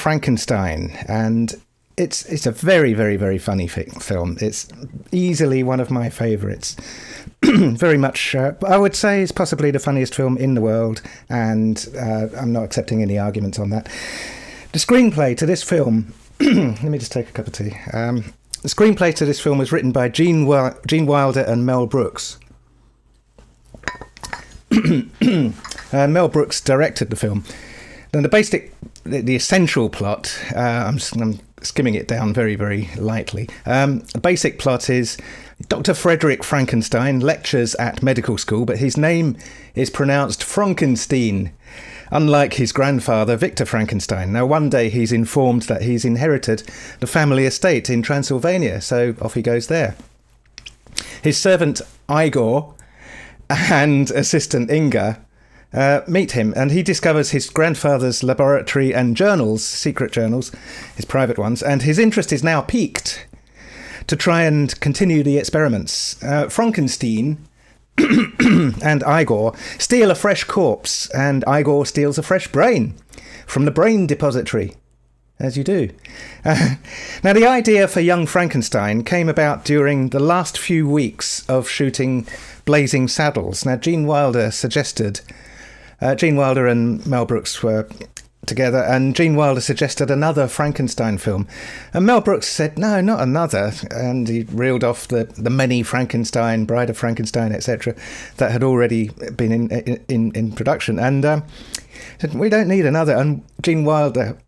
Frankenstein, and it's a very, very, very funny film. It's easily one of my favourites. Very much, I would say, it's possibly the funniest film in the world, and I'm not accepting any arguments on that. The screenplay to this film, let me just take a cup of tea. The screenplay to this film was written by Gene Wilder and Mel Brooks. Mel Brooks directed the film. Then the essential plot, I'm skimming it down very, very lightly. The basic plot is Dr. Frederick Frankenstein lectures at medical school, but his name is pronounced Frankenstein, unlike his grandfather, Victor Frankenstein. Now, one day he's informed that he's inherited the family estate in Transylvania, so off he goes there. His servant Igor and assistant Inga meet him, and he discovers his grandfather's laboratory and journals, secret journals, his private ones, and his interest is now piqued to try and continue the experiments. Frankenstein and Igor steal a fresh corpse, and Igor steals a fresh brain from the brain depository, as you do. Now, the idea for Young Frankenstein came about during the last few weeks of shooting Blazing Saddles. Now, Gene Wilder and Mel Brooks were together, and Gene Wilder suggested another Frankenstein film, and Mel Brooks said no, not another, and he reeled off the many Frankenstein, Bride of Frankenstein, etc., that had already been in production, and said we don't need another. And Gene Wilder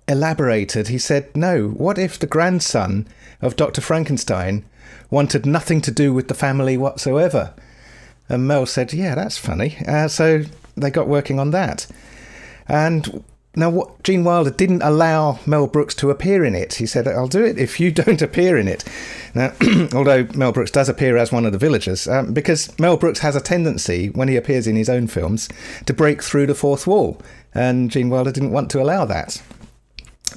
elaborated. He said, no, what if the grandson of Dr. Frankenstein wanted nothing to do with the family whatsoever? And Mel said, yeah, that's funny. So they got working on that. And now, what Gene Wilder didn't allow Mel Brooks to appear in it. He said, I'll do it if you don't appear in it. Now, although Mel Brooks does appear as one of the villagers, because Mel Brooks has a tendency, when he appears in his own films, to break through the fourth wall. And Gene Wilder didn't want to allow that.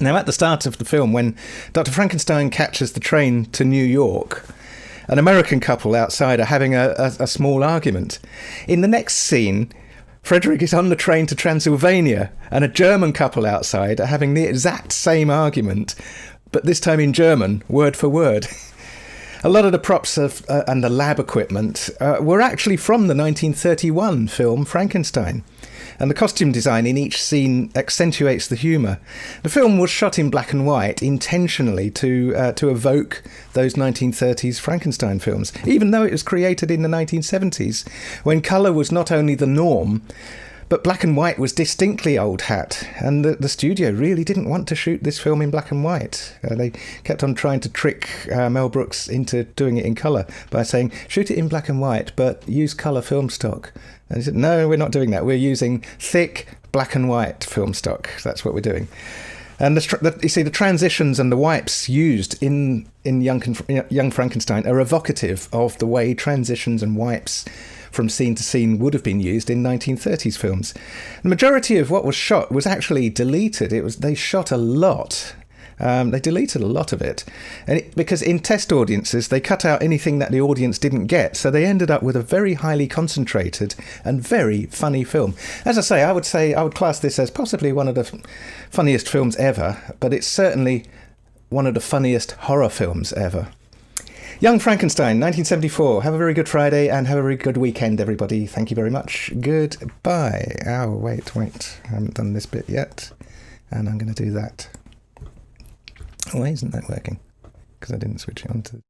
Now, at the start of the film, when Dr. Frankenstein catches the train to New York, an American couple outside are having a small argument. In the next scene, Frederick is on the train to Transylvania, and a German couple outside are having the exact same argument, but this time in German, word for word. A lot of the props and the lab equipment were actually from the 1931 film Frankenstein, and the costume design in each scene accentuates the humour. The film was shot in black and white intentionally to evoke those 1930s Frankenstein films, even though it was created in the 1970s, when colour was not only the norm, but black and white was distinctly old hat, and the studio really didn't want to shoot this film in black and white. They kept on trying to trick Mel Brooks into doing it in colour by saying, shoot it in black and white, but use colour film stock. And he said, no, we're not doing that. We're using thick black and white film stock. That's what we're doing. And you see, the transitions and the wipes used in Young Frankenstein are evocative of the way transitions and wipes from scene to scene would have been used in 1930s films. The majority of what was shot was actually deleted. They shot a lot. They deleted a lot of it, because in test audiences they cut out anything that the audience didn't get, so they ended up with a very highly concentrated and very funny film. As I say, I would class this as possibly one of the funniest films ever, but it's certainly one of the funniest horror films ever. Young Frankenstein, 1974. Have a very good Friday and have a very good weekend, everybody. Thank you very much. Goodbye. Oh, wait. I haven't done this bit yet, and I'm going to do that. Why isn't that working? Because I didn't switch it on to...